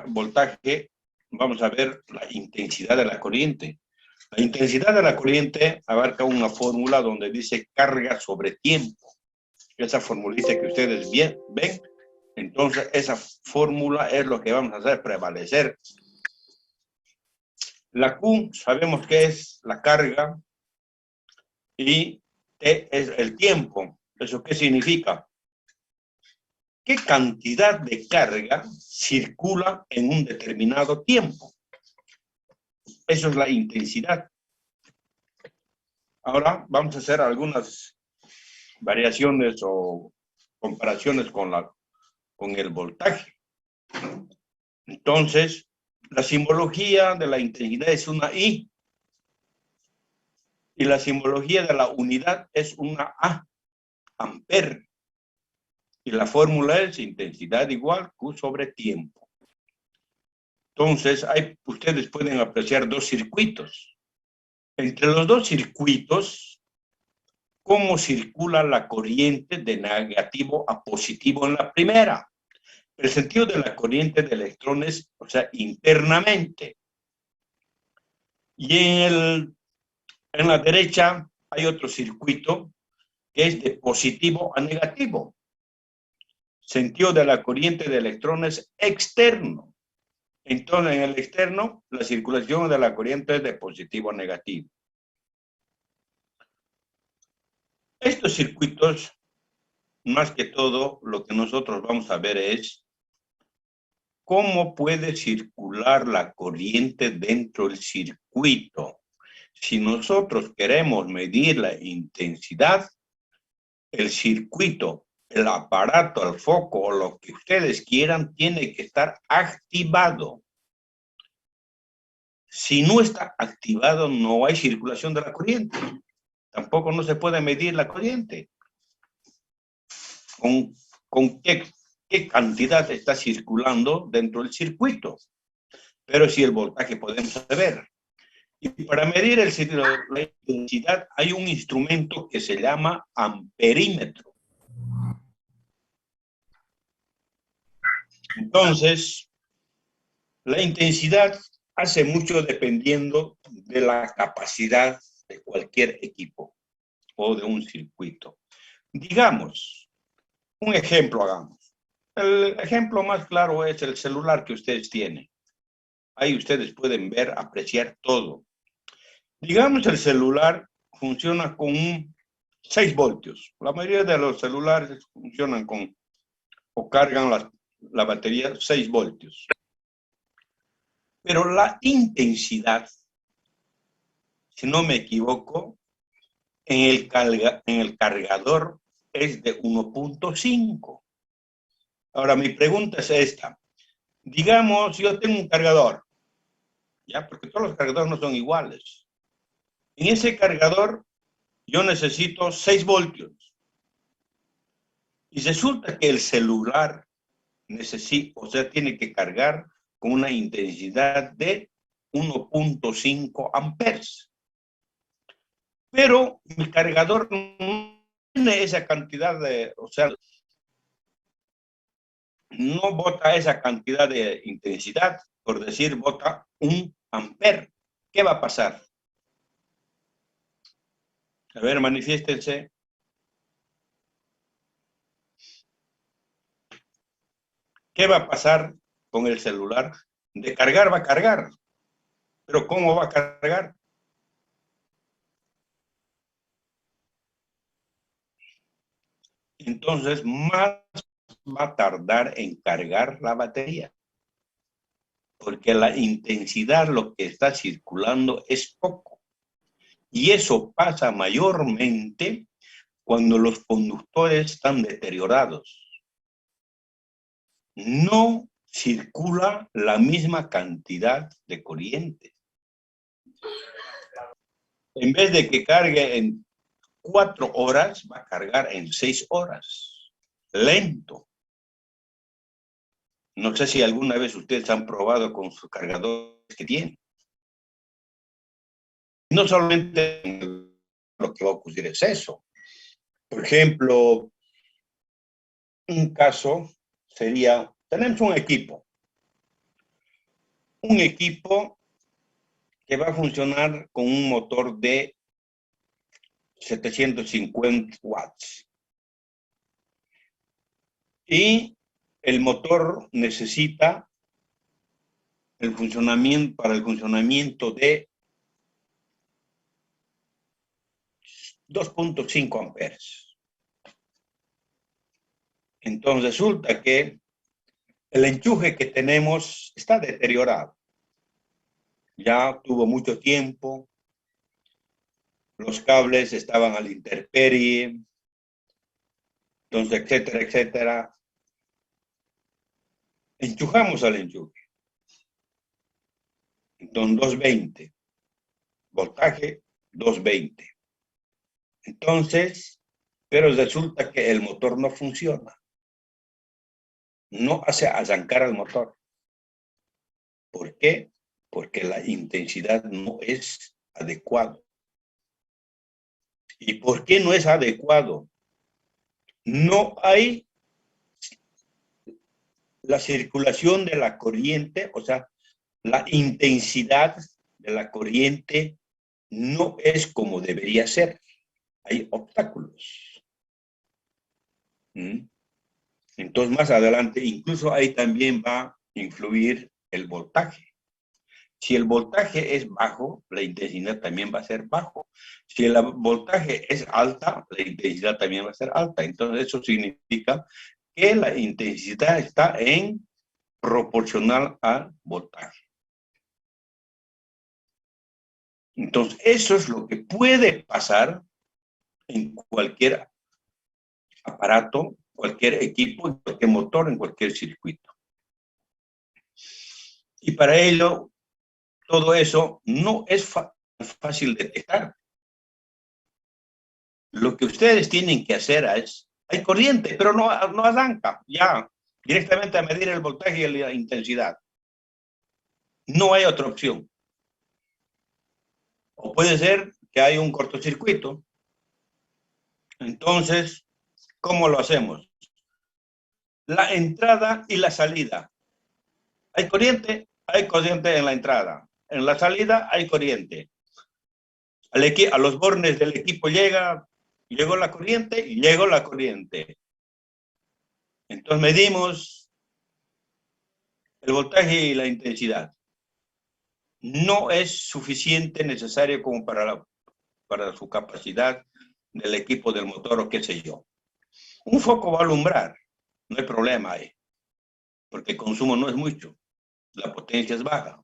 voltaje, vamos a ver la intensidad de la corriente. La intensidad de la corriente abarca una fórmula donde dice carga sobre tiempo. Esa formulita que ustedes ven, entonces esa fórmula es lo que vamos a hacer prevalecer. La Q sabemos que es la carga y T es el tiempo. ¿Eso qué significa? ¿Qué cantidad de carga circula en un determinado tiempo? Eso es la intensidad. Ahora vamos a hacer algunas variaciones o comparaciones con el voltaje. Entonces, la simbología de la intensidad es una I y la simbología de la unidad es una A, amper. Y la fórmula es intensidad igual Q sobre tiempo. Entonces, ustedes pueden apreciar dos circuitos. Entre los dos circuitos, ¿cómo circula la corriente de negativo a positivo en la primera? El sentido de la corriente de electrones, o sea, internamente. Y en la derecha hay otro circuito que es de positivo a negativo. Sentido de la corriente de electrones externo. Entonces, en el externo, la circulación de la corriente es de positivo a negativo. Estos circuitos, más que todo, lo que nosotros vamos a ver es cómo puede circular la corriente dentro del circuito. Si nosotros queremos medir la intensidad, el circuito, el aparato, el foco o lo que ustedes quieran, tiene que estar activado. Si no está activado, no hay circulación de la corriente. Tampoco no se puede medir la corriente. ¿Con qué cantidad está circulando dentro del circuito? Pero si el voltaje podemos saber. Y para medir la intensidad hay un instrumento que se llama amperímetro. Entonces, la intensidad hace mucho dependiendo de la capacidad de cualquier equipo o de un circuito. Digamos, un ejemplo hagamos. El ejemplo más claro es el celular que ustedes tienen. Ahí ustedes pueden ver, apreciar todo. Digamos, el celular funciona con 6 voltios. La mayoría de los celulares funcionan con o cargan la batería 6 voltios. Pero la intensidad, si no me equivoco, en el cargador es de 1.5. Ahora, mi pregunta es esta. Digamos, yo tengo un cargador, ¿ya? Porque todos los cargadores no son iguales. En ese cargador yo necesito 6 voltios. Y resulta que el celular tiene que cargar con una intensidad de 1.5 amperes. Pero mi cargador no tiene esa cantidad no bota esa cantidad de intensidad, por decir, bota 1 amper. ¿Qué va a pasar? A ver, manifiéstense. ¿Qué va a pasar con el celular? De cargar va a cargar. ¿Pero cómo va a cargar? Entonces, más va a tardar en cargar la batería. Porque la intensidad, lo que está circulando, es poco. Y eso pasa mayormente cuando los conductores están deteriorados. No circula la misma cantidad de corriente. En vez de que cargue en 4 horas, va a cargar en 6 horas. Lento. No sé si alguna vez ustedes han probado con sus cargadores que tienen. No solamente lo que va a ocurrir es eso. Por ejemplo, un caso sería, tenemos un equipo. un equipo que va a funcionar con un motor de 750 watts. Y el motor necesita para el funcionamiento de 2.5 amperes. Entonces resulta que el enchufe que tenemos está deteriorado. Ya tuvo mucho tiempo, los cables estaban a la intemperie, entonces, etcétera, etcétera. Enchufamos al enchufe. Entonces, 220. Voltaje, 220. Entonces, pero resulta que el motor no funciona. No hace arrancar al motor. ¿Por qué? Porque la intensidad no es adecuada. ¿Y por qué no es adecuado? No hay la circulación de la corriente, o sea, la intensidad de la corriente no es como debería ser. Hay obstáculos. Entonces, más adelante, incluso ahí también va a influir el voltaje. Si el voltaje es bajo, la intensidad también va a ser bajo. Si el voltaje es alta, la intensidad también va a ser alta. Entonces, eso significa que la intensidad está en proporcional al voltaje. Entonces, eso es lo que puede pasar en cualquier aparato, cualquier equipo, en cualquier motor, en cualquier circuito. Y para ello, todo eso no es fácil de detectar. Lo que ustedes tienen que hacer es, hay corriente, pero no arranca, ya, directamente a medir el voltaje y la intensidad. No hay otra opción. O puede ser que hay un cortocircuito. Entonces, ¿cómo lo hacemos? La entrada y la salida. Hay corriente en la entrada. En la salida hay corriente. A los bornes del equipo llegó la corriente y llegó la corriente. Entonces medimos el voltaje y la intensidad. No es suficiente necesario como para su capacidad del equipo del motor o qué sé yo. Un foco va a alumbrar, no hay problema ahí, porque el consumo no es mucho, la potencia es baja.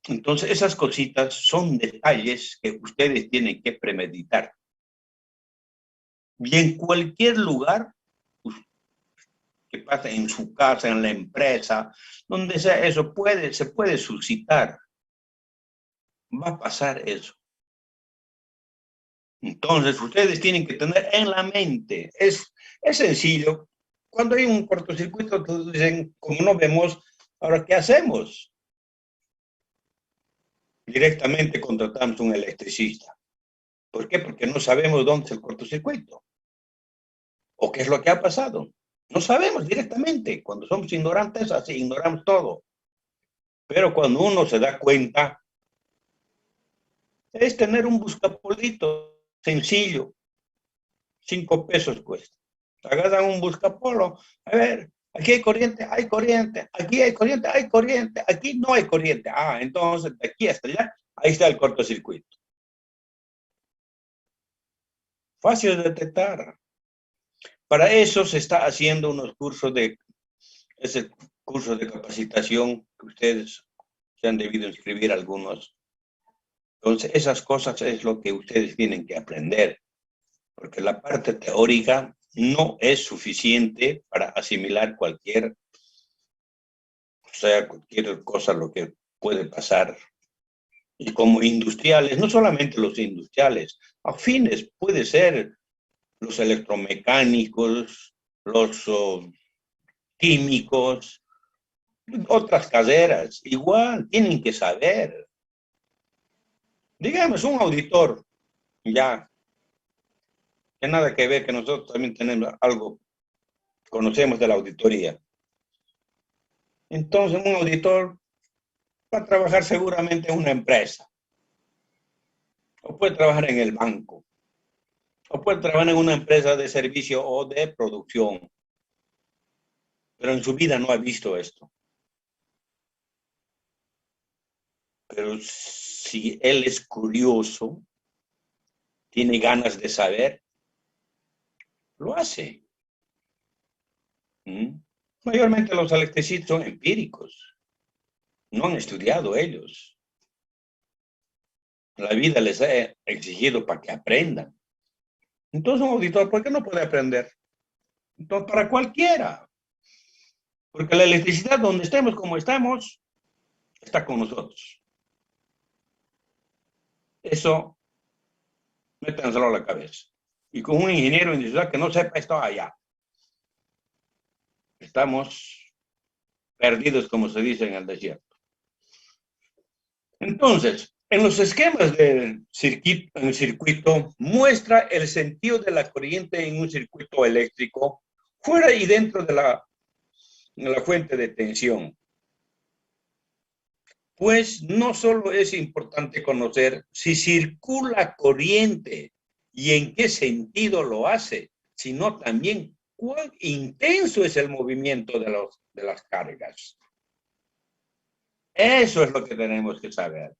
Entonces esas cositas son detalles que ustedes tienen que premeditar. Y en cualquier lugar que pase, en su casa, en la empresa, donde sea, eso se puede suscitar. Va a pasar eso. Entonces, ustedes tienen que tener en la mente, es sencillo. Cuando hay un cortocircuito, todos dicen, como no vemos, ahora, ¿qué hacemos? Directamente contratamos un electricista. ¿Por qué? Porque no sabemos dónde es el cortocircuito. ¿O qué es lo que ha pasado? No sabemos directamente. Cuando somos ignorantes, así ignoramos todo. Pero cuando uno se da cuenta, es tener un buscapolito sencillo. 5 pesos cuesta. Agarran un buscapolo. A ver, aquí hay corriente, aquí hay corriente, aquí no hay corriente. Ah, entonces de aquí hasta allá, ahí está el cortocircuito. Fácil de detectar. Para eso se está haciendo unos cursos ese curso de capacitación que ustedes se han debido inscribir algunos. Entonces, esas cosas es lo que ustedes tienen que aprender, porque la parte teórica no es suficiente para asimilar cualquier cosa lo que puede pasar. Y como industriales, no solamente los industriales, afines, puede ser los electromecánicos, los químicos, otras carreras, igual tienen que saber. Digamos, un auditor, ya, que nada que ver, que nosotros también tenemos algo, conocemos de la auditoría. Entonces, un auditor va a trabajar seguramente en una empresa, o puede trabajar en el banco, o puede trabajar en una empresa de servicio o de producción, pero en su vida no ha visto esto. Pero si él es curioso, tiene ganas de saber, lo hace. ¿Mm? Mayormente los electricistas son empíricos, no han estudiado ellos. La vida les ha exigido para que aprendan. Entonces, un auditor, ¿por qué no puede aprender? Entonces, para cualquiera. Porque la electricidad, donde estemos, como estamos, está con nosotros. Eso, métanselo a la cabeza. Y con un ingeniero industrial que no sepa esto allá, estamos perdidos, como se dice en el desierto. Entonces, en los esquemas del circuito, muestra el sentido de la corriente en un circuito eléctrico fuera y dentro de la fuente de tensión. Pues no solo es importante conocer si circula corriente y en qué sentido lo hace, sino también cuán intenso es el movimiento de las cargas. Eso es lo que tenemos que saber.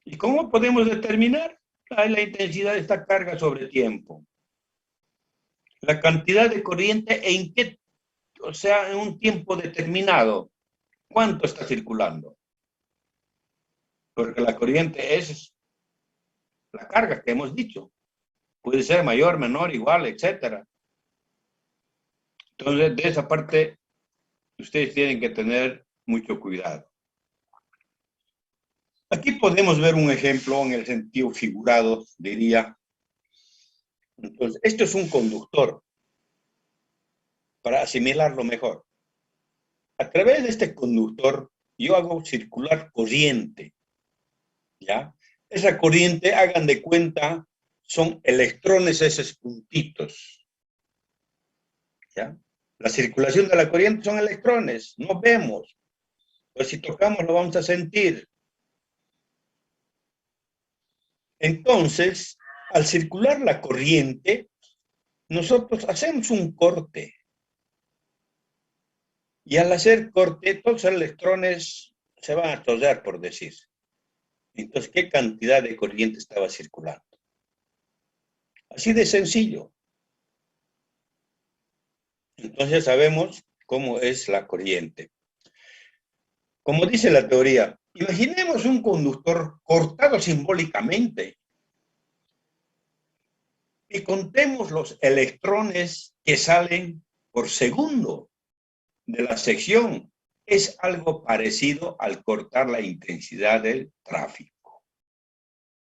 ¿Y cómo podemos determinar la intensidad de esta carga sobre tiempo? La cantidad de corriente en qué, o sea, en un tiempo determinado, ¿cuánto está circulando? Porque la corriente es la carga que hemos dicho. Puede ser mayor, menor, igual, etcétera. Entonces, de esa parte, ustedes tienen que tener mucho cuidado. Aquí podemos ver un ejemplo en el sentido figurado, diría. Entonces, esto es un conductor, para asimilarlo mejor. A través de este conductor, yo hago circular corriente, ¿ya? Esa corriente, hagan de cuenta, son electrones, esos puntitos, ¿ya? La circulación de la corriente son electrones, no vemos. Pues si tocamos lo vamos a sentir. Entonces, al circular la corriente, nosotros hacemos un corte. Y al hacer corte, todos los electrones se van a atollar, por decir. Entonces, ¿qué cantidad de corriente estaba circulando? Así de sencillo. Entonces sabemos cómo es la corriente. Como dice la teoría, imaginemos un conductor cortado simbólicamente y contemos los electrones que salen por segundo de la sección. Es algo parecido al cortar la intensidad del tráfico.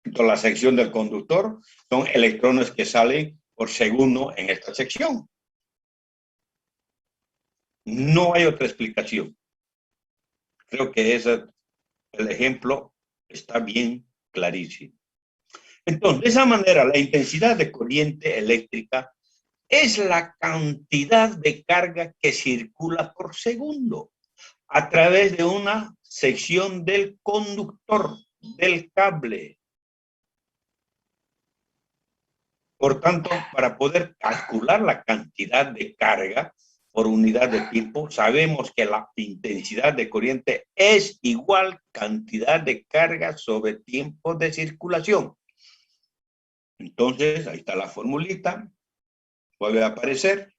Entonces, la sección del conductor son electrones que salen por segundo en esta sección. No hay otra explicación. Creo que el ejemplo está bien clarísimo. Entonces, de esa manera, la intensidad de corriente eléctrica es la cantidad de carga que circula por segundo a través de una sección del conductor, del cable. Por tanto, para poder calcular la cantidad de carga por unidad de tiempo, sabemos que la intensidad de corriente es igual cantidad de carga sobre tiempo de circulación. Entonces, ahí está la formulita, vuelve a aparecer.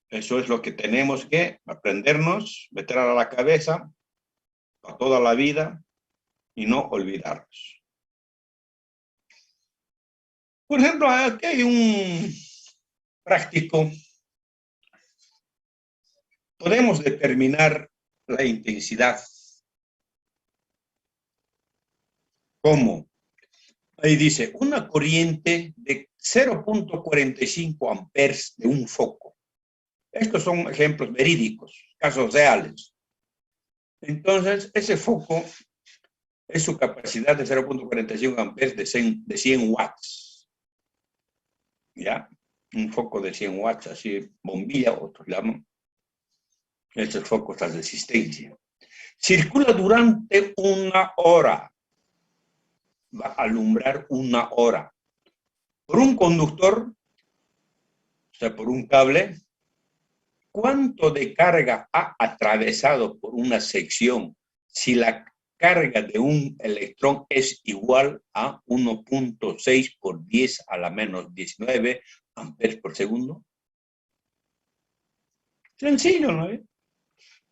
Eso es lo que tenemos que aprendernos, meter a la cabeza para toda la vida y no olvidarnos. Por ejemplo, aquí hay un práctico. Podemos determinar la intensidad. ¿Cómo? Ahí dice, una corriente de 0.45 amperes de un foco. Estos son ejemplos verídicos, casos reales. Entonces, ese foco es su capacidad de 0.45 amperes de 100 watts. ¿Ya? Un foco de 100 watts, así bombilla, otros llaman. Estos focos de resistencia. Circula durante una hora. Va a alumbrar una hora. Por un conductor, o sea, por un cable, ¿cuánto de carga ha atravesado por una sección si la carga de un electrón es igual a 1.6 por 10 a la menos 19 amperes por segundo? Sencillo, ¿no?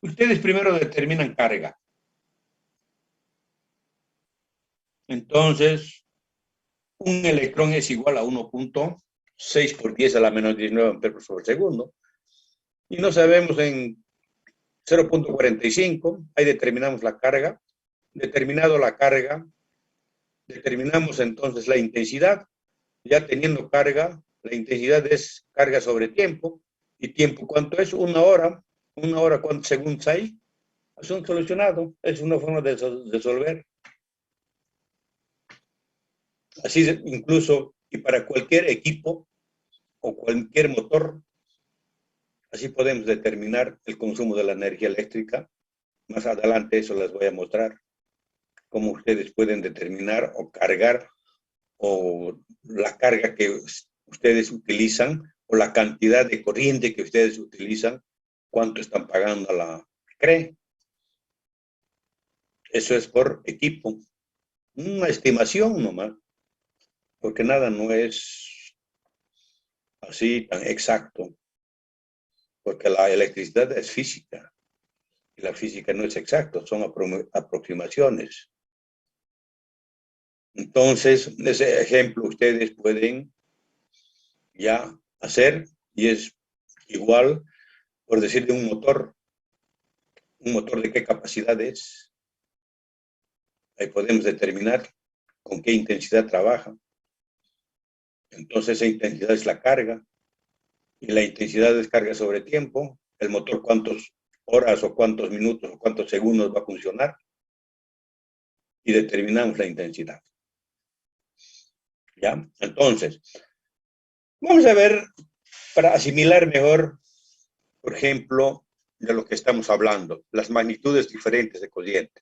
Ustedes primero determinan carga. Entonces, un electrón es igual a 1.6 por 10 a la menos 19 amperes por segundo. Y no sabemos en 0.45, ahí determinamos la carga. Determinado la carga, determinamos entonces la intensidad. Ya teniendo carga, la intensidad es carga sobre tiempo. ¿Y tiempo cuánto es? Una hora. Una hora, ¿cuántos segundos hay? Es un solucionado. Es una forma de resolver. Así incluso, y para cualquier equipo o cualquier motor, así podemos determinar el consumo de la energía eléctrica. Más adelante eso les voy a mostrar cómo ustedes pueden determinar o cargar o la carga que ustedes utilizan o la cantidad de corriente que ustedes utilizan, cuánto están pagando a la CRE. Eso es por equipo. Una estimación nomás, porque nada no es así tan exacto, porque la electricidad es física y la física no es exacta, son aproximaciones. Entonces, ese ejemplo ustedes pueden ya hacer y es igual, por decir, de un motor de qué capacidad es. Ahí podemos determinar con qué intensidad trabaja. Entonces esa intensidad es la carga y la intensidad es carga sobre tiempo. El motor cuántas horas o cuántos minutos o cuántos segundos va a funcionar y determinamos la intensidad. ¿Ya? Entonces, vamos a ver para asimilar mejor, por ejemplo, de lo que estamos hablando, las magnitudes diferentes de corriente.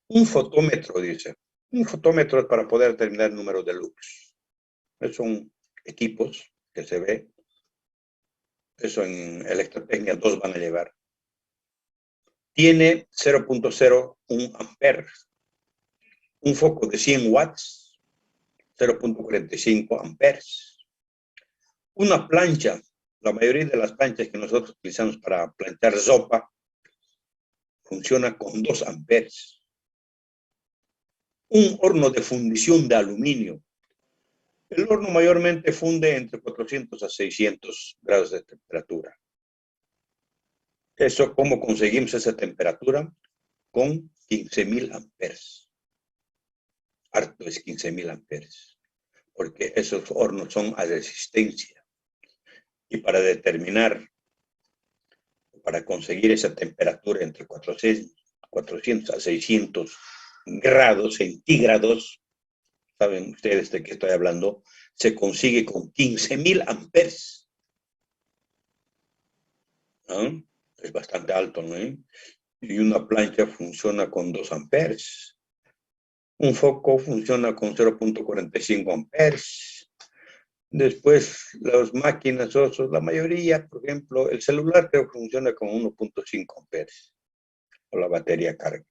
Un fotómetro, dice. Un fotómetro es para poder determinar el número de lux. Son equipos que se ve. Eso en electrotecnia 2 van a llevar. Tiene 0.01 amperes. Un foco de 100 watts, 0.45 amperes. Una plancha, la mayoría de las planchas que nosotros utilizamos para planchar sopa, funciona con 2 amperes. Un horno de fundición de aluminio. El horno mayormente funde entre 400 a 600 grados de temperatura. Eso, ¿cómo conseguimos esa temperatura? Con 15.000 amperes. Harto es 15.000 amperes, porque esos hornos son a resistencia. Y para determinar, para conseguir esa temperatura entre 400 a 600 grados centígrados, saben ustedes de qué estoy hablando, se consigue con 15.000 amperes. ¿No? Es bastante alto, ¿no? Y una plancha funciona con 2 amperes. Un foco funciona con 0.45 amperes. Después, las máquinas, la mayoría, por ejemplo, el celular creo que funciona con 1.5 amperes, o la batería carga.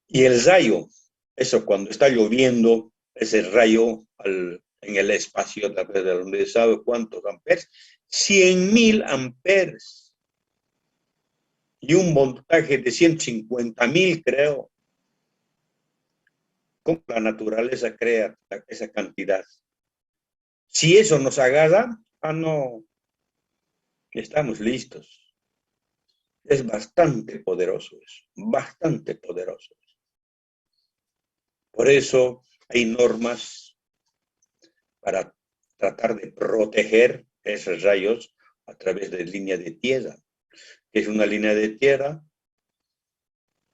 Y el rayo, eso cuando está lloviendo, ese rayo en el espacio, de donde sabe cuántos amperes, 100.000 amperes. Y un voltaje de 150.000, creo. ¿Cómo la naturaleza crea esa cantidad? Si eso nos agarra, no, estamos listos. Es bastante poderoso eso, bastante poderoso. Por eso hay normas para tratar de proteger esos rayos a través de línea de tierra. Es una línea de tierra,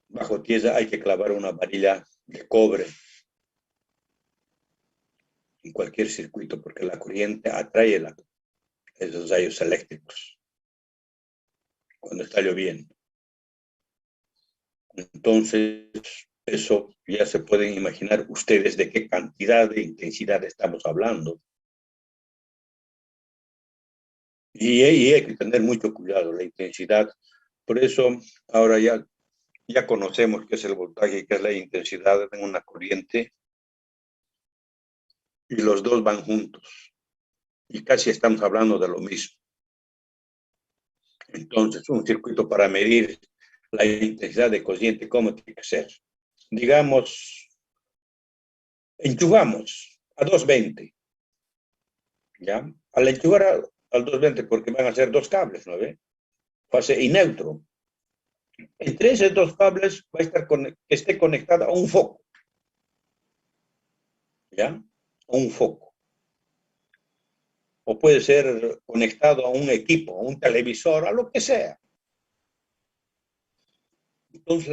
bajo tierra hay que clavar una varilla de cobre en cualquier circuito, porque la corriente atrae esos rayos eléctricos. cuando está lloviendo. Entonces, eso ya se pueden imaginar ustedes de qué cantidad de intensidad estamos hablando. Y hay que tener mucho cuidado, la intensidad. Por eso, ahora ya conocemos qué es el voltaje y qué es la intensidad en una corriente, y los dos van juntos. Y casi estamos hablando de lo mismo. Entonces, un circuito para medir la intensidad de corriente, ¿cómo tiene que ser? Digamos, enchufamos a 220, ¿ya? Al enchufar al 220, porque van a ser dos cables, ¿no ve? Fase y neutro. Entre esos dos cables va a estar que esté conectada a un foco, ¿ya? A un foco. O puede ser conectado a un equipo, a un televisor, a lo que sea. Entonces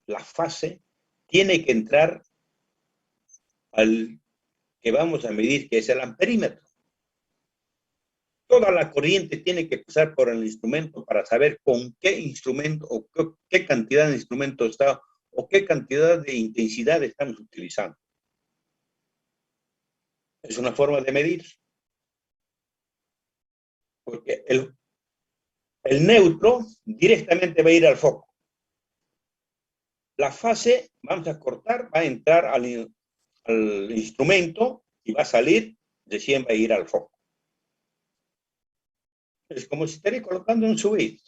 la fase tiene que entrar al que vamos a medir, que es el amperímetro. Toda la corriente tiene que pasar por el instrumento para saber con qué instrumento o qué cantidad de instrumento está o qué cantidad de intensidad estamos utilizando. Es una forma de medir. Porque el neutro directamente va a ir al foco. La fase, vamos a cortar, va a entrar al instrumento y va a salir, recién va a ir al foco. Es como si estaría colocando un switch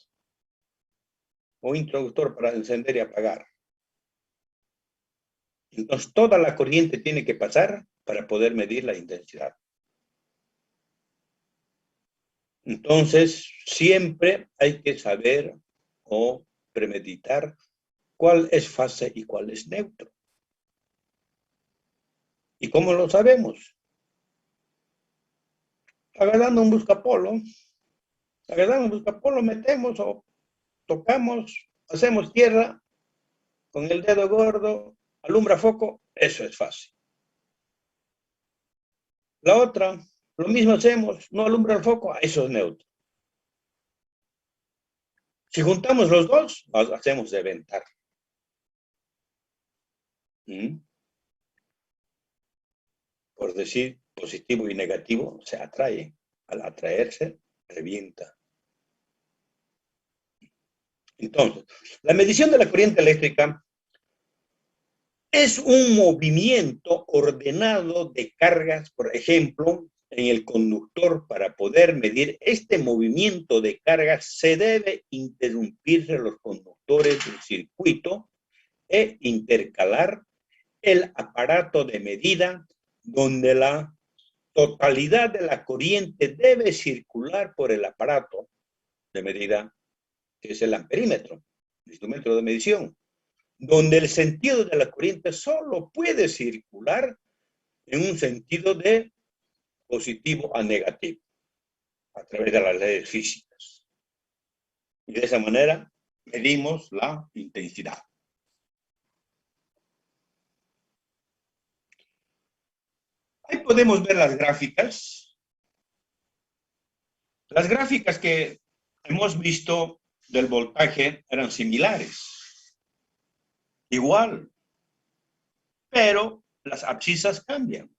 o interruptor para encender y apagar. Entonces, toda la corriente tiene que pasar para poder medir la intensidad. Entonces, siempre hay que saber o premeditar cuál es fase y cuál es neutro. ¿Y cómo lo sabemos? Agarrando un buscapolo, metemos o tocamos, hacemos tierra con el dedo gordo, alumbra foco, eso es fácil. La otra, lo mismo hacemos, no alumbra el foco, eso es neutro. Si juntamos los dos, hacemos de ventar. Por decir positivo y negativo, se atrae. Al atraerse, revienta. Entonces, la medición de la corriente eléctrica es un movimiento ordenado de cargas, por ejemplo, en el conductor. Para poder medir este movimiento de cargas, se debe interrumpirse los conductores del circuito e intercalar el aparato de medida, donde la totalidad de la corriente debe circular por el aparato de medida, que es el amperímetro, el instrumento de medición, donde el sentido de la corriente solo puede circular en un sentido de positivo a negativo, a través de las leyes físicas. Y de esa manera medimos la intensidad. Ahí podemos ver las gráficas. Las gráficas que hemos visto del voltaje eran similares. Igual. Pero las abscisas cambian.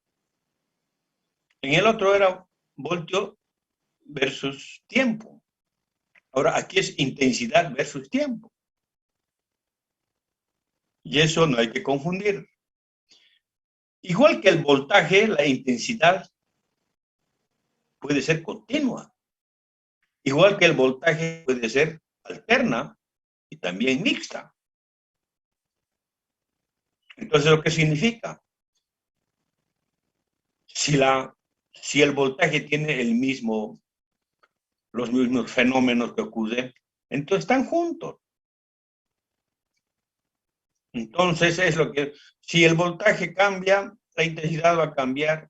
En el otro era voltio versus tiempo. Ahora aquí es intensidad versus tiempo. Y eso no hay que confundir. Igual que el voltaje, la intensidad puede ser continua. Igual que el voltaje puede ser alterna y también mixta. Entonces, ¿lo que significa? Si el voltaje tiene los mismos fenómenos que ocurren, entonces están juntos. Entonces es lo que, si el voltaje cambia, la intensidad va a cambiar.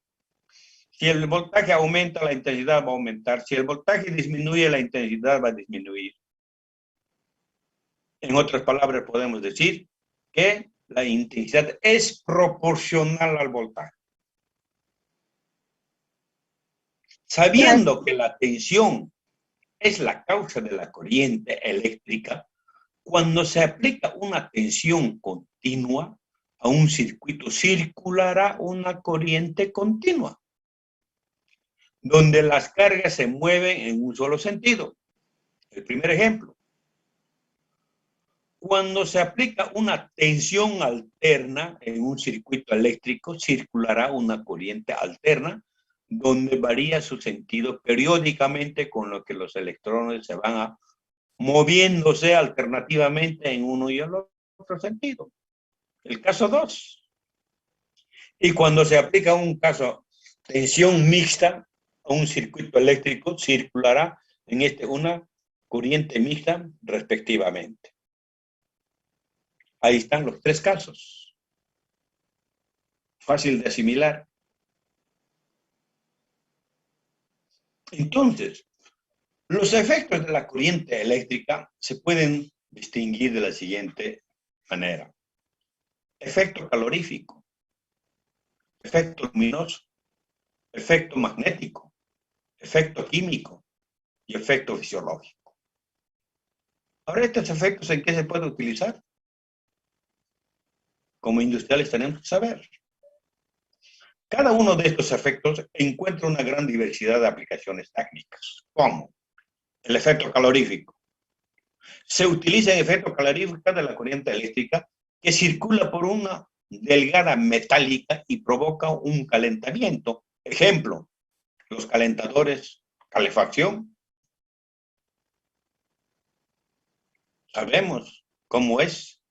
Si el voltaje aumenta, la intensidad va a aumentar. Si el voltaje disminuye, la intensidad va a disminuir. En otras palabras, podemos decir que la intensidad es proporcional al voltaje. Sabiendo que la tensión es la causa de la corriente eléctrica cuando se aplica una tensión continua a un circuito, circulará una corriente continua, donde las cargas se mueven en un solo sentido. El primer ejemplo. Cuando se aplica una tensión alterna en un circuito eléctrico, circulará una corriente alterna, donde varía su sentido periódicamente, con lo que los electrones se van moviéndose alternativamente en uno y el otro sentido. El caso 2. Y cuando se aplica un caso tensión mixta a un circuito eléctrico, circulará en una corriente mixta respectivamente. Ahí están los 3 casos. Fácil de asimilar. Entonces, los efectos de la corriente eléctrica se pueden distinguir de la siguiente manera. Efecto calorífico, efecto luminoso, efecto magnético, efecto químico y efecto fisiológico. Ahora, estos efectos, ¿en qué se puede utilizar? Como industriales tenemos que saber. Cada uno de estos efectos encuentra una gran diversidad de aplicaciones técnicas. ¿Cómo? El efecto calorífico. Se utiliza el efecto calorífico de la corriente eléctrica que circula por una delgada metálica y provoca un calentamiento. Ejemplo, los calentadores, calefacción. Sabemos cómo es.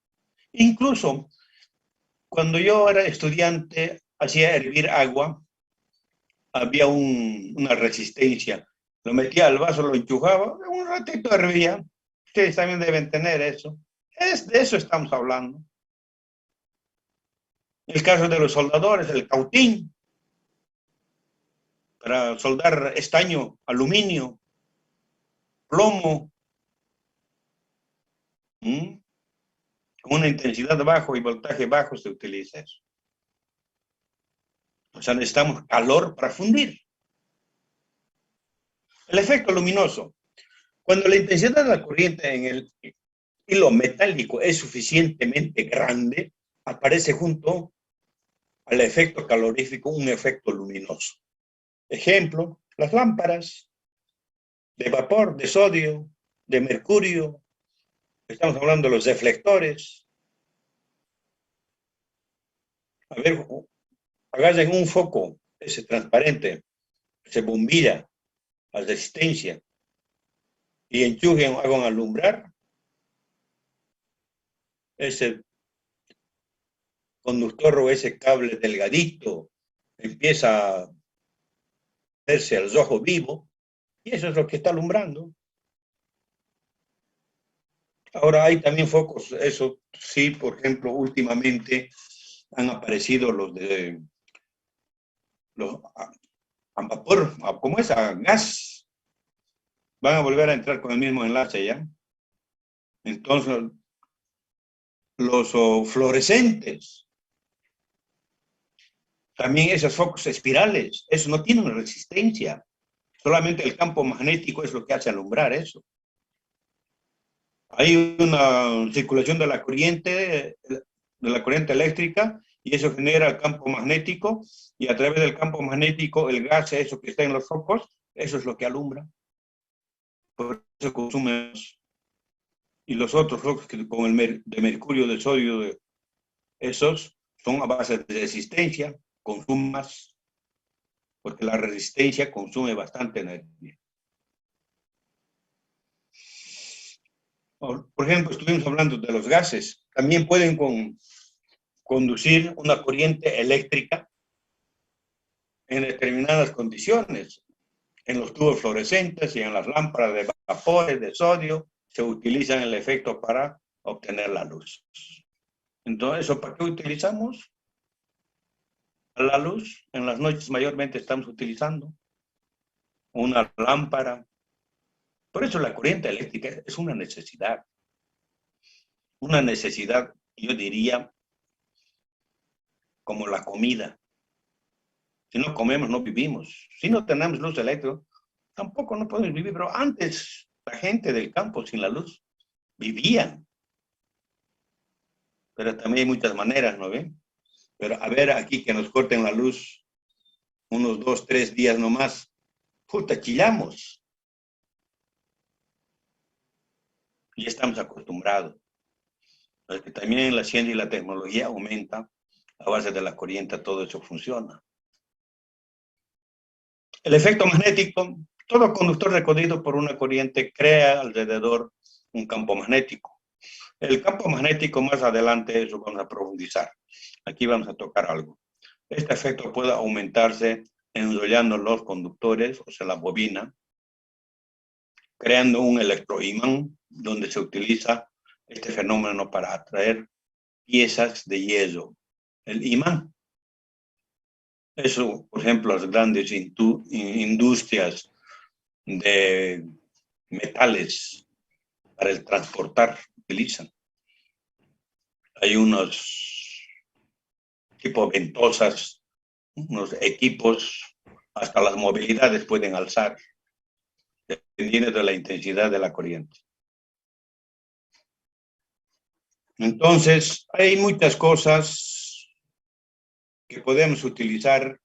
Incluso cuando yo era estudiante, hacía hervir agua, había una resistencia. Lo metía al vaso, lo enchufaba, un ratito hervía. Ustedes también deben tener eso. De eso estamos hablando. El caso de los soldadores, el cautín, para soldar estaño, aluminio, plomo, con una intensidad baja y voltaje bajo se utiliza eso. O sea, necesitamos calor para fundir. El efecto luminoso. Cuando la intensidad de la corriente en el hilo metálico es suficientemente grande, aparece junto al efecto calorífico un efecto luminoso. Ejemplo, las lámparas de vapor, de sodio, de mercurio. Estamos hablando de los deflectores. A ver, agarren un foco, ese transparente, se bombilla a resistencia y enchufen, hagan alumbrar. Ese conductor o ese cable delgadito empieza a verse al rojo vivo y eso es lo que está alumbrando. Ahora hay también focos, eso sí, por ejemplo, últimamente han aparecido los a vapor, ¿cómo es? A gas. Van a volver a entrar con el mismo enlace ya. Entonces, los fluorescentes, también esos focos espirales, eso no tiene una resistencia. Solamente el campo magnético es lo que hace alumbrar eso. Hay una circulación de la corriente eléctrica y eso genera el campo magnético y a través del campo magnético el gas, eso que está en los focos, eso es lo que alumbra. Por eso consume. Y los otros focos con el de mercurio, de sodio, esos son a base de resistencia, consumen más, porque la resistencia consume bastante energía. Por ejemplo, estuvimos hablando de los gases. También pueden conducir una corriente eléctrica en determinadas condiciones. En los tubos fluorescentes y en las lámparas de vapores de sodio se utilizan el efecto para obtener la luz. Entonces, ¿eso para qué utilizamos? La luz. En las noches mayormente estamos utilizando una lámpara. Por eso la corriente eléctrica es una necesidad. Una necesidad, yo diría, como la comida. Si no comemos, no vivimos. Si no tenemos luz eléctrica, tampoco no podemos vivir, pero antes la gente del campo sin la luz vivían. Pero también hay muchas maneras, ¿no ven? Pero a ver aquí que nos corten la luz unos 2, 3 días nomás, puta, chillamos. Y estamos acostumbrados. Porque también la ciencia y la tecnología aumentan, a base de la corriente todo eso funciona. El efecto magnético, todo conductor recorrido por una corriente crea alrededor un campo magnético. El campo magnético más adelante, eso vamos a profundizar. Aquí vamos a tocar algo. Este efecto puede aumentarse enrollando los conductores, o sea, la bobina, creando un electroimán donde se utiliza este fenómeno para atraer piezas de hielo, el imán. Eso, por ejemplo, las grandes industrias de metales para el transportar utilizan. Hay unos tipo ventosas, unos equipos, hasta las movilidades pueden alzar, dependiendo de la intensidad de la corriente. Entonces, hay muchas cosas que podemos utilizar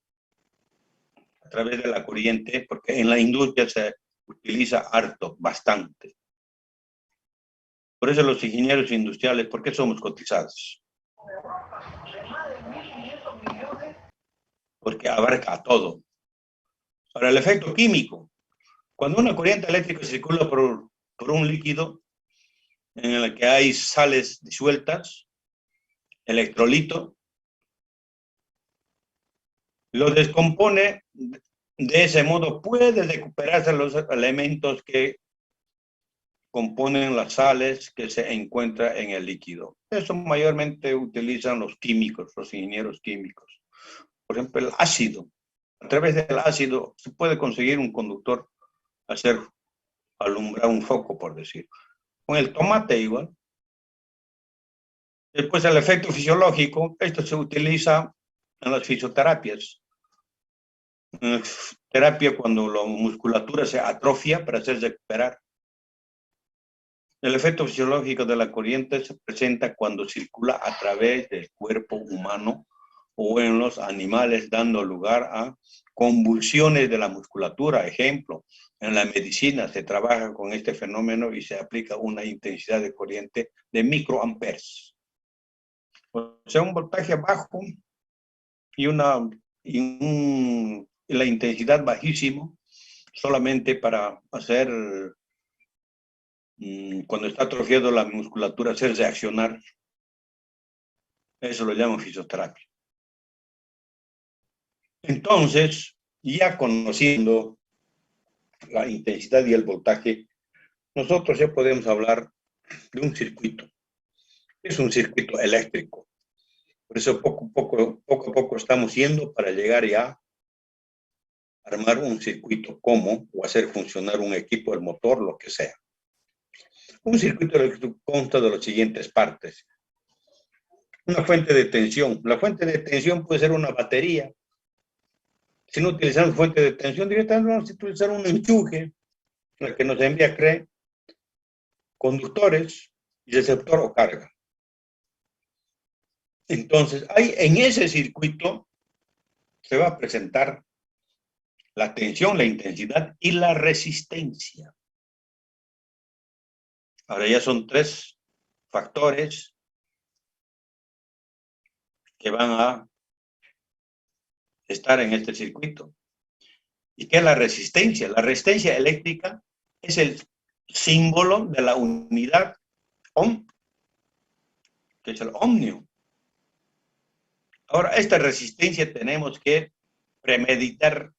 a través de la corriente, porque en la industria se utiliza harto, bastante. Por eso los ingenieros industriales, ¿por qué somos cotizados? Porque abarca a todo. Ahora, el efecto químico. Cuando una corriente eléctrica circula por un líquido en el que hay sales disueltas, electrolito, lo descompone, de ese modo puede recuperarse los elementos que componen las sales que se encuentran en el líquido. Eso mayormente utilizan los químicos, los ingenieros químicos. Por ejemplo, el ácido. A través del ácido se puede conseguir un conductor, hacer alumbrar un foco, por decir. Con el tomate igual. Después el efecto fisiológico, esto se utiliza en las fisioterapias. En terapia cuando la musculatura se atrofia para hacer recuperar. El efecto fisiológico de la corriente se presenta cuando circula a través del cuerpo humano o en los animales, dando lugar a convulsiones de la musculatura. Ejemplo, en la medicina se trabaja con este fenómeno y se aplica una intensidad de corriente de microamperes. O sea, un voltaje bajo y la intensidad bajísimo, solamente para hacer, cuando está atrofiado la musculatura, hacer reaccionar. Eso lo llamo fisioterapia. Entonces, ya conociendo la intensidad y el voltaje, nosotros ya podemos hablar de un circuito. Es un circuito eléctrico. Por eso poco a poco estamos yendo para llegar ya a armar un circuito como o hacer funcionar un equipo, el motor, lo que sea. Un circuito eléctrico consta de las siguientes partes. Una fuente de tensión. La fuente de tensión puede ser una batería. Si no utilizamos fuente de tensión, directamente vamos a utilizar un enchufe, el que nos envía conductores y receptor o carga. Entonces, en ese circuito se va a presentar la tensión, la intensidad y la resistencia. Ahora ya son 3 factores que van a estar en este circuito. ¿Y qué es la resistencia? La resistencia eléctrica es el símbolo de la unidad ohm, que es el ohmio. Ahora, esta resistencia tenemos que premeditar.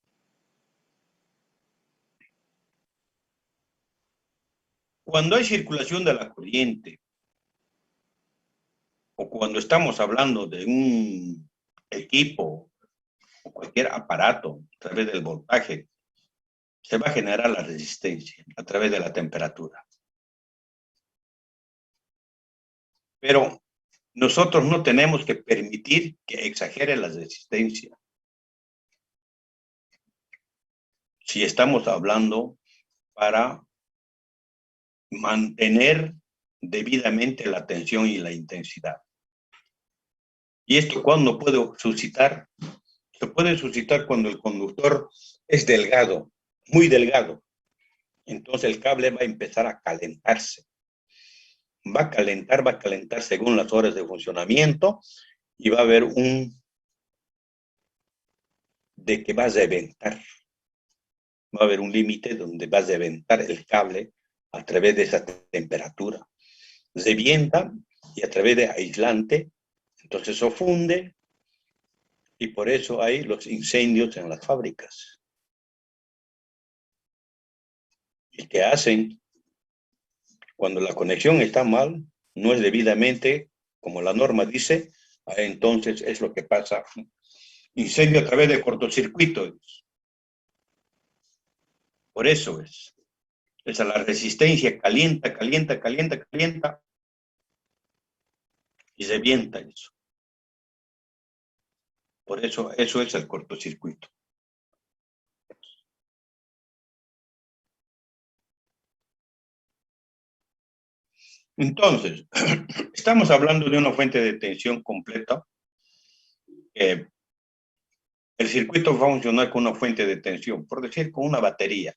Cuando hay circulación de la corriente, o cuando estamos hablando de un equipo o cualquier aparato a través del voltaje, se va a generar la resistencia a través de la temperatura. Pero nosotros no tenemos que permitir que exagere la resistencia. si estamos hablando para mantener debidamente la tensión y la intensidad. ¿Y esto cuándo puede suscitar? Se puede suscitar cuando el conductor es delgado, muy delgado. Entonces el cable va a empezar a calentarse. Va a calentar según las horas de funcionamiento y va a haber de que va a reventar. Va a haber un límite donde va a reventar el cable a través de esa temperatura. Revienta y a través de aislante, entonces eso funde y por eso hay los incendios en las fábricas. ¿Y qué hacen? Cuando la conexión está mal, no es debidamente como la norma dice, entonces es lo que pasa. Incendio a través de cortocircuitos. Por eso es. Esa la resistencia calienta, calienta, calienta, calienta y revienta eso. Por eso es el cortocircuito. Entonces, estamos hablando de una fuente de tensión completa. El circuito va a funcionar con una fuente de tensión, por decir, con una batería.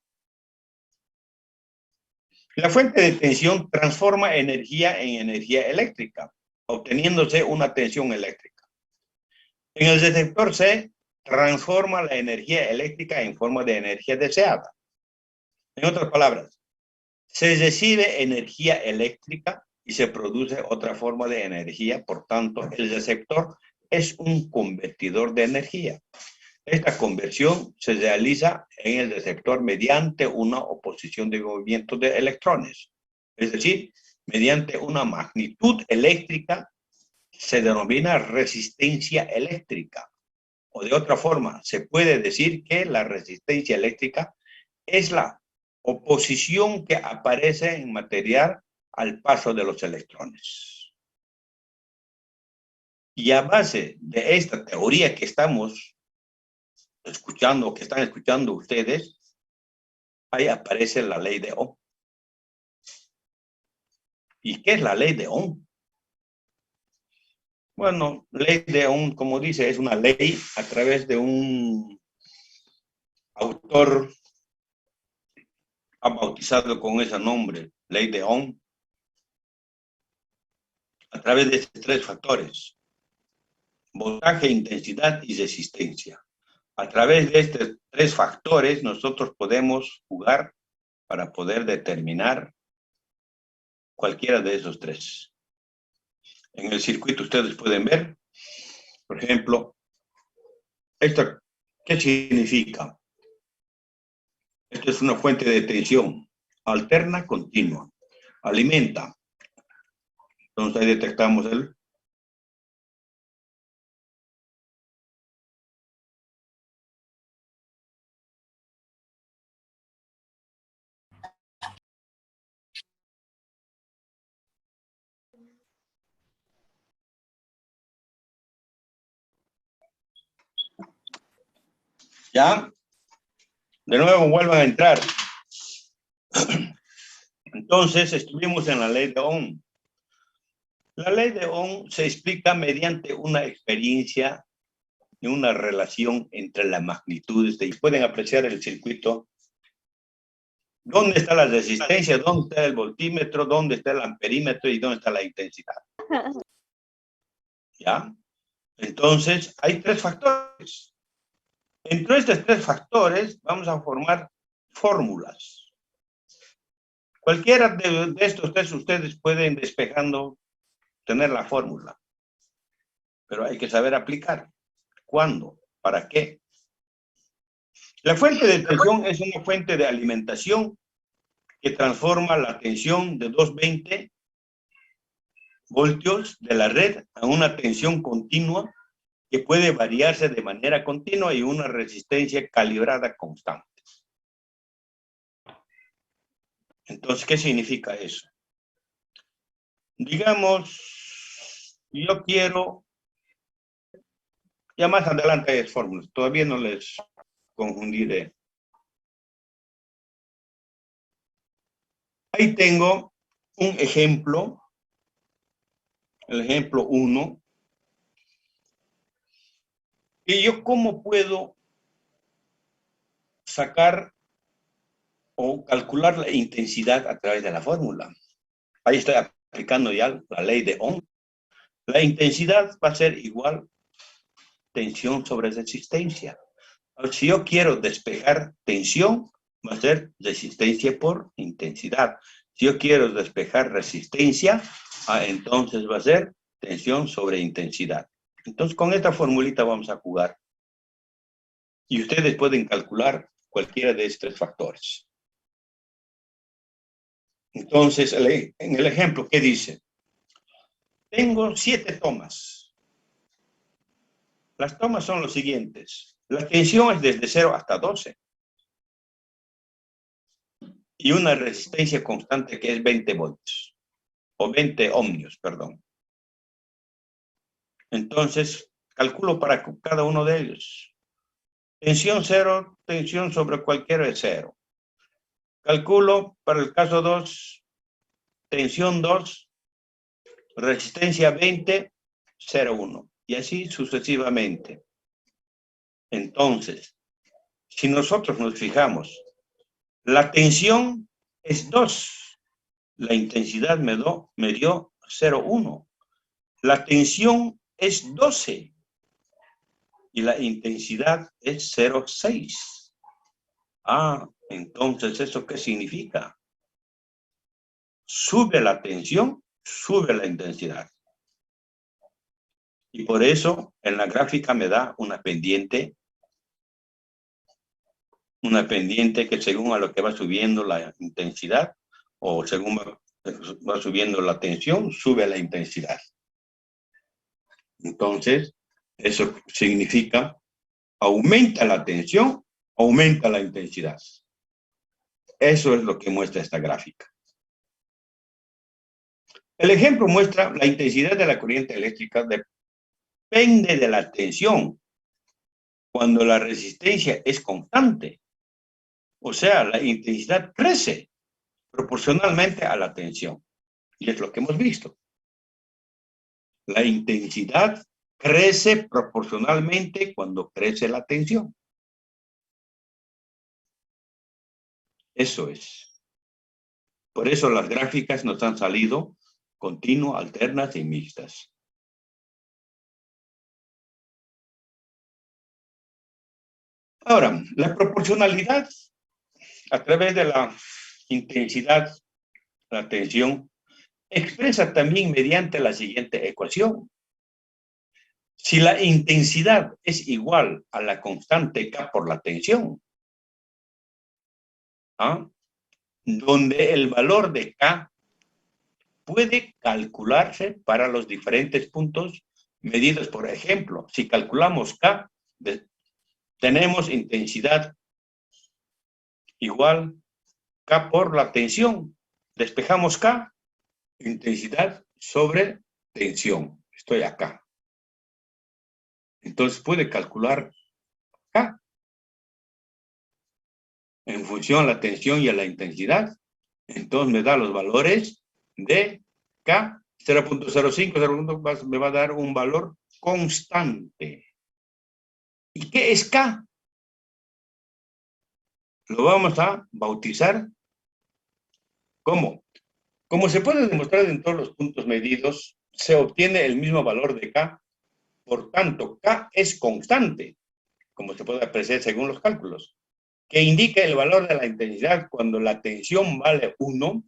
La fuente de tensión transforma energía en energía eléctrica, obteniéndose una tensión eléctrica. En el detector C, transforma la energía eléctrica en forma de energía deseada. En otras palabras, se recibe energía eléctrica y se produce otra forma de energía, por tanto, el receptor es un convertidor de energía. Esta conversión se realiza en el receptor mediante una oposición de movimiento de electrones, es decir, mediante una magnitud eléctrica se denomina resistencia eléctrica. O de otra forma, se puede decir que la resistencia eléctrica es la oposición que aparece en material al paso de los electrones. Y a base de esta teoría que estamos escuchando, que están escuchando ustedes, ahí aparece la ley de Ohm. ¿Y qué es la ley de Ohm? Bueno, ley de Ohm, como dice, es una ley a través de un autor ha bautizado con ese nombre, ley de Ohm, a través de estos tres factores: voltaje, intensidad y resistencia. A través de estos tres factores nosotros podemos jugar para poder determinar cualquiera de esos tres. En el circuito ustedes pueden ver, por ejemplo, esto, ¿qué significa? Esto es una fuente de tensión alterna continua. Alimenta. Entonces ahí detectamos el ¿ya? De nuevo vuelvan a entrar. Entonces estuvimos en la ley de Ohm. La ley de Ohm se explica mediante una experiencia y una relación entre las magnitudes y pueden apreciar el circuito. ¿Dónde está la resistencia? ¿Dónde está el voltímetro? ¿Dónde está el amperímetro? ¿Y dónde está la intensidad? ¿Ya? Entonces, hay tres factores. Entre estos tres factores vamos a formar fórmulas. Cualquiera de estos tres ustedes pueden despejando tener la fórmula, pero hay que saber aplicar. ¿Cuándo? ¿Para qué? La fuente de tensión es una fuente de alimentación que transforma la tensión de 220 voltios de la red a una tensión continua que puede variarse de manera continua y una resistencia calibrada constante. Entonces, ¿qué significa eso? Digamos, yo quiero, ya más adelante hay fórmulas, todavía no les confundiré. Ahí tengo un ejemplo, el ejemplo 1. Y yo, ¿cómo puedo sacar o calcular la intensidad a través de la fórmula? Ahí estoy aplicando ya la ley de Ohm. La intensidad va a ser igual tensión sobre resistencia. Si yo quiero despejar tensión, va a ser resistencia por intensidad. Si yo quiero despejar resistencia, entonces va a ser tensión sobre intensidad. Entonces, con esta formulita vamos a jugar. Y ustedes pueden calcular cualquiera de estos factores. Entonces, en el ejemplo, ¿qué dice? Tengo 7 tomas. Las tomas son los siguientes. La tensión es desde 0 hasta 12. Y una resistencia constante que es 20 voltios. O 20 ohmios, perdón. Entonces, calculo para cada uno de ellos. Tensión 0, tensión sobre cualquiera es 0. Calculo para el caso 2, tensión 2, resistencia 20, 0,1. Y así sucesivamente. Entonces, si nosotros nos fijamos, la tensión es 2. La intensidad me dio 0,1. La tensión es 12. Y la intensidad es 0,6. Entonces, ¿eso qué significa? Sube la tensión, sube la intensidad. Y por eso, en la gráfica me da una pendiente que según a lo que va subiendo la intensidad, o según va subiendo la tensión, sube la intensidad. Entonces, eso significa, aumenta la tensión, aumenta la intensidad. Eso es lo que muestra esta gráfica. El ejemplo muestra la intensidad de la corriente eléctrica depende de la tensión cuando la resistencia es constante. O sea, la intensidad crece proporcionalmente a la tensión. Y es lo que hemos visto. La intensidad crece proporcionalmente cuando crece la tensión. Eso es. Por eso las gráficas nos han salido continuo, alternas y mixtas. Ahora, la proporcionalidad a través de la intensidad, la tensión, expresa también mediante la siguiente ecuación. Si la intensidad es igual a la constante K por la tensión, donde el valor de K puede calcularse para los diferentes puntos medidos. Por ejemplo, si calculamos K, tenemos intensidad igual K por la tensión. Despejamos K, intensidad sobre tensión. Estoy acá. Entonces puede calcular K en función a la tensión y a la intensidad. Entonces me da los valores de K, 0.05, me va a dar un valor constante. ¿Y qué es K? Lo vamos a bautizar como. Como se puede demostrar en todos los puntos medidos, se obtiene el mismo valor de K. Por tanto, K es constante, como se puede apreciar según los cálculos, que indica el valor de la intensidad cuando la tensión vale 1.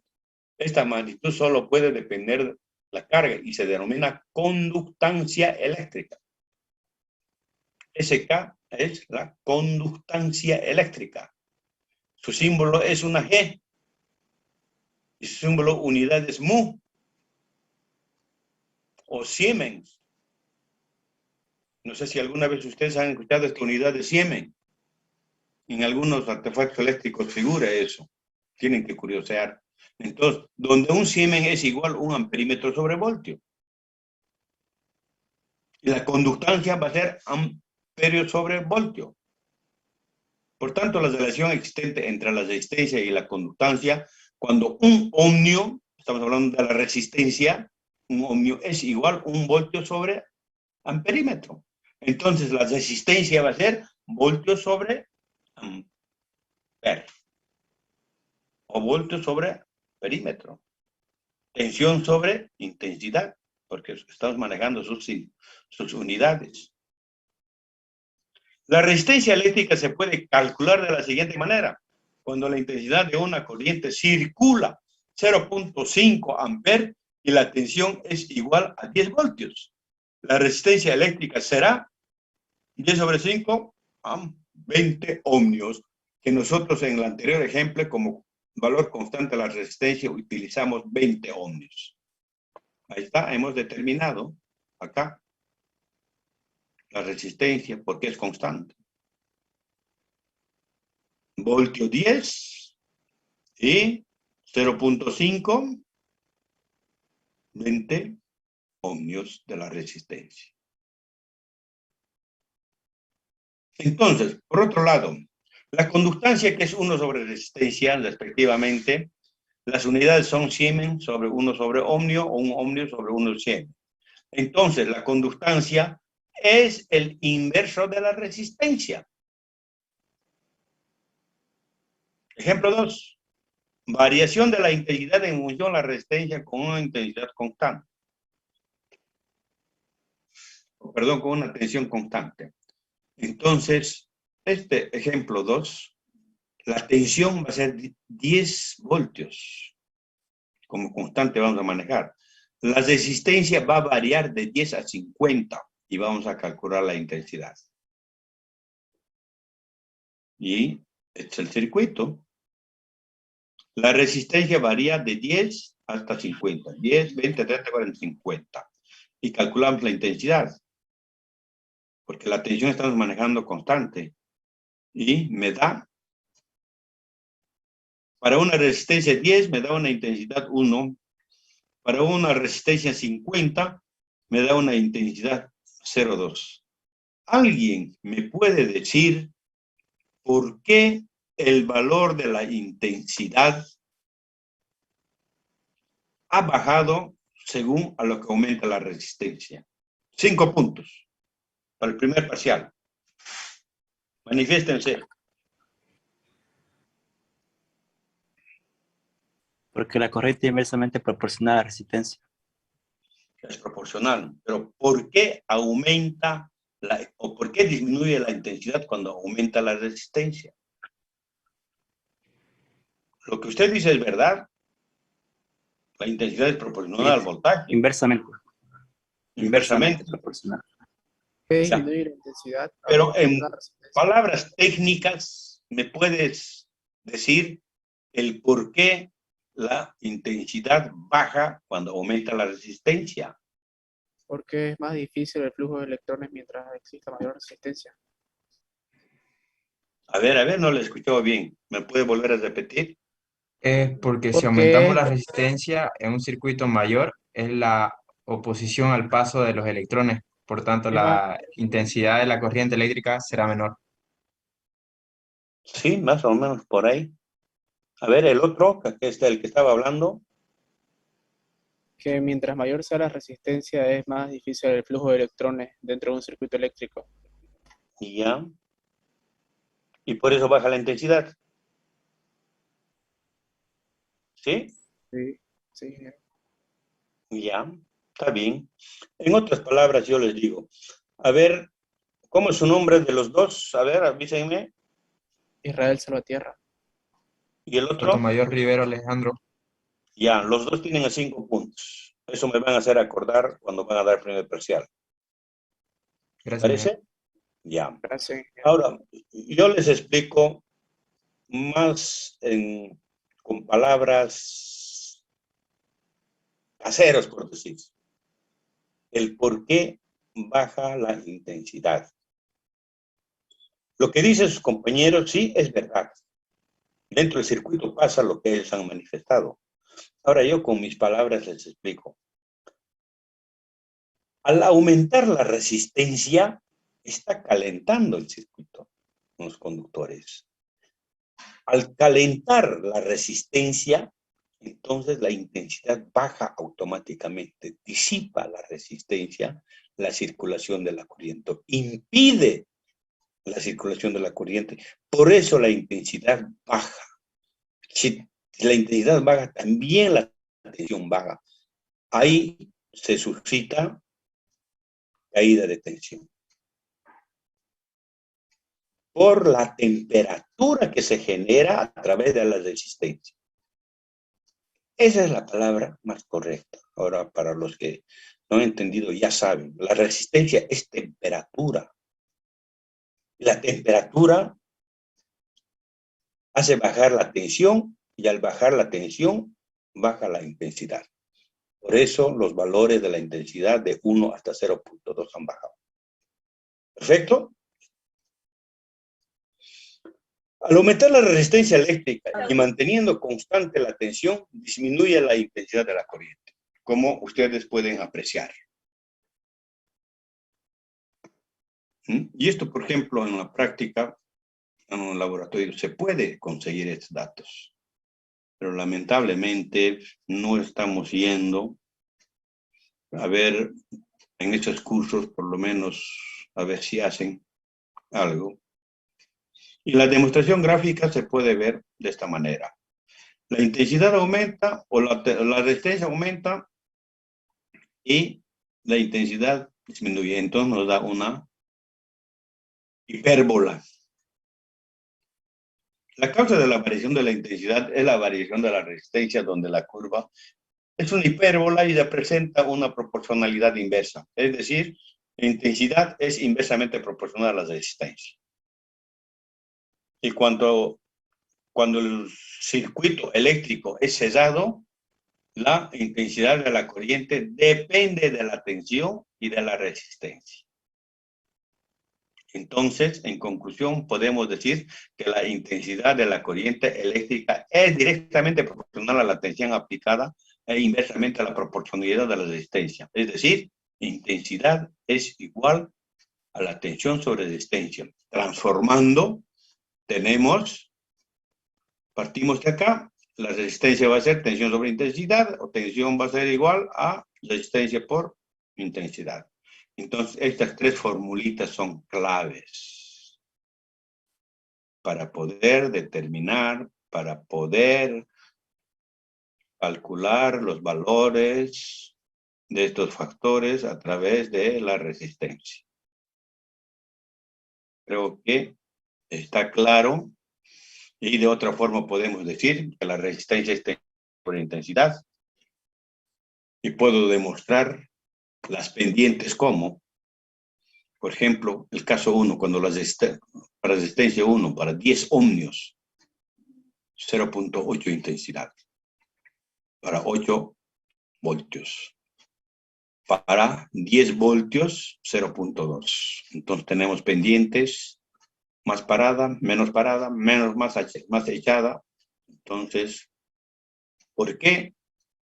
Esta magnitud solo puede depender de la carga y se denomina conductancia eléctrica. SK es la conductancia eléctrica. Su símbolo es una G y su símbolo unidad es mu o Siemens. No sé si alguna vez ustedes han escuchado esta unidad de Siemens. En algunos artefactos eléctricos figura eso. Tienen que curiosear. Entonces, donde un Siemens es igual a 1 amperímetro sobre voltio. Y la conductancia va a ser amperio sobre voltio. Por tanto, la relación existente entre la resistencia y la conductancia, Cuando un ohmio, estamos hablando de la resistencia, un ohmio es igual a 1 voltio sobre amperímetro. Entonces la resistencia va a ser voltio sobre amper o voltio sobre perímetro. Tensión sobre intensidad, porque estamos manejando sus unidades. La resistencia eléctrica se puede calcular de la siguiente manera. Cuando la intensidad de una corriente circula 0.5 amperes y la tensión es igual a 10 voltios. La resistencia eléctrica será 10 sobre 5 a 20 ohmios, que nosotros en el anterior ejemplo como valor constante de la resistencia utilizamos 20 ohmios. Ahí está, hemos determinado acá la resistencia porque es constante. Voltio 10 y 0.5, 20 ohmios de la resistencia. Entonces, por otro lado, la conductancia, que es 1 sobre resistencia, respectivamente, las unidades son Siemens sobre 1 sobre ohmio o 1 ohmio sobre 1 Siemens. Entonces, la conductancia es el inverso de la resistencia. Ejemplo 2. Variación de la intensidad en función de la resistencia con una intensidad constante. Perdón, con una tensión constante. Entonces, este ejemplo 2, la tensión va a ser 10 voltios. Como constante vamos a manejar. La resistencia va a variar de 10 a 50 y vamos a calcular la intensidad. Y este es el circuito. La resistencia varía de 10 hasta 50. 10, 20, 30, 40, 50. Y calculamos la intensidad. Porque la tensión estamos manejando constante. Y me da, para una resistencia 10 me da una intensidad 1. Para una resistencia 50 me da una intensidad 0,2. ¿Alguien me puede decir por qué el valor de la intensidad ha bajado según a lo que aumenta la resistencia? 5 puntos para el primer parcial. Manifiéstense. Porque la corriente inversamente proporcional a la resistencia. Es proporcional, pero ¿por qué aumenta o por qué disminuye la intensidad cuando aumenta la resistencia? Lo que usted dice es verdad. La intensidad es proporcional al voltaje. Inversamente. Inversamente proporcional. Disminuye la intensidad. Pero en palabras técnicas, ¿me puedes decir el por qué la intensidad baja cuando aumenta la resistencia? Porque es más difícil el flujo de electrones mientras exista mayor resistencia. A ver, no le he escuchado bien. ¿Me puede volver a repetir? Porque si aumentamos la resistencia en un circuito mayor, es la oposición al paso de los electrones. Por tanto, la intensidad de la corriente eléctrica será menor. Sí, más o menos por ahí. A ver, el otro, que es el que estaba hablando. Que mientras mayor sea la resistencia, es más difícil el flujo de electrones dentro de un circuito eléctrico. Y ya. Y por eso baja la intensidad. ¿Sí? Sí, sí. Ya, está bien. En otras palabras, yo les digo, a ver, ¿cómo es su nombre de los dos? A ver, avísenme. Israel Salvatierra. ¿Y el otro? Sotomayor Rivero Alejandro. Ya, los dos tienen 5 puntos. Eso me van a hacer acordar cuando van a dar primer parcial. Gracias. ¿Parece? Ya. Gracias. Ahora, yo les explico más con palabras caseras, por decir, el por qué baja la intensidad. Lo que dicen sus compañeros, sí, es verdad. Dentro del circuito pasa lo que ellos han manifestado. Ahora yo con mis palabras les explico. Al aumentar la resistencia, está calentando el circuito con los conductores. Al calentar la resistencia, entonces la intensidad baja automáticamente, disipa la resistencia, la circulación de la corriente, impide la circulación de la corriente. Por eso la intensidad baja. Si la intensidad baja, también la tensión baja. Ahí se suscita caída de tensión. Por la temperatura que se genera a través de la resistencia. Esa es la palabra más correcta. Ahora, para los que no han entendido, ya saben, la resistencia es temperatura. La temperatura hace bajar la tensión y al bajar la tensión, baja la intensidad. Por eso los valores de la intensidad de 1 hasta 0.2 han bajado. ¿Perfecto? Al aumentar la resistencia eléctrica y manteniendo constante la tensión, disminuye la intensidad de la corriente, como ustedes pueden apreciar. Y esto, por ejemplo, en la práctica, en un laboratorio, se puede conseguir estos datos. Pero lamentablemente no estamos yendo a ver en esos cursos, por lo menos, a ver si hacen algo. Y la demostración gráfica se puede ver de esta manera. La intensidad aumenta o la resistencia aumenta y la intensidad disminuye. Entonces nos da una hipérbola. La causa de la variación de la intensidad es la variación de la resistencia, donde la curva es una hipérbola y representa una proporcionalidad inversa. Es decir, la intensidad es inversamente proporcional a la resistencia. Y cuando el circuito eléctrico es cerrado, la intensidad de la corriente depende de la tensión y de la resistencia. Entonces, en conclusión, podemos decir que la intensidad de la corriente eléctrica es directamente proporcional a la tensión aplicada e inversamente a la proporcionalidad de la resistencia. Es decir, intensidad es igual a la tensión sobre resistencia. Transformando, partimos de acá, la resistencia va a ser tensión sobre intensidad, o tensión va a ser igual a resistencia por intensidad. Entonces, estas tres formulitas son claves para poder determinar, para poder calcular los valores de estos factores a través de la resistencia. Creo que está claro. Y de otra forma podemos decir que la resistencia es por intensidad. Y puedo demostrar las pendientes como, por ejemplo, el caso 1, cuando la resistencia 1 para 10 ohmios, 0.8 intensidad. Para 8 voltios. Para 10 voltios, 0.2. Entonces tenemos pendientes, más parada, menos más echada. Entonces, ¿por qué?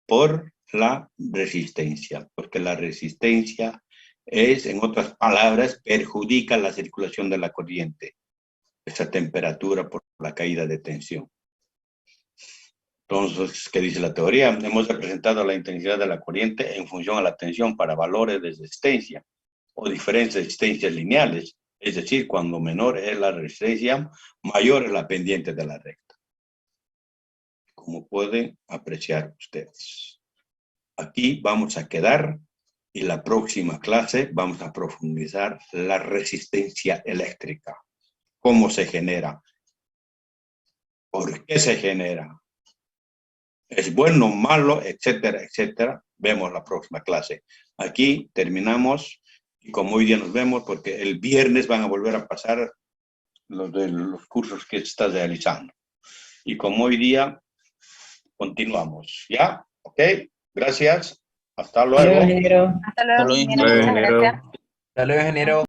Por la resistencia. Porque la resistencia es, en otras palabras, perjudica la circulación de la corriente. Esa temperatura por la caída de tensión. Entonces, ¿qué dice la teoría? Hemos representado la intensidad de la corriente en función a la tensión para valores de resistencia o diferentes resistencias lineales. Es decir, cuando menor es la resistencia, mayor es la pendiente de la recta. Como pueden apreciar ustedes. Aquí vamos a quedar y la próxima clase vamos a profundizar la resistencia eléctrica. ¿Cómo se genera? ¿Por qué se genera? ¿Es bueno, malo, etcétera, etcétera? Vemos la próxima clase. Aquí terminamos. Y como hoy día nos vemos, porque el viernes van a volver a pasar los cursos que estás realizando. Y como hoy día, continuamos. ¿Ya? ¿Ok? Gracias. Hasta luego. Hasta luego, ingeniero. Hasta luego, ingeniero. Muchas gracias. Hasta luego, ingeniero.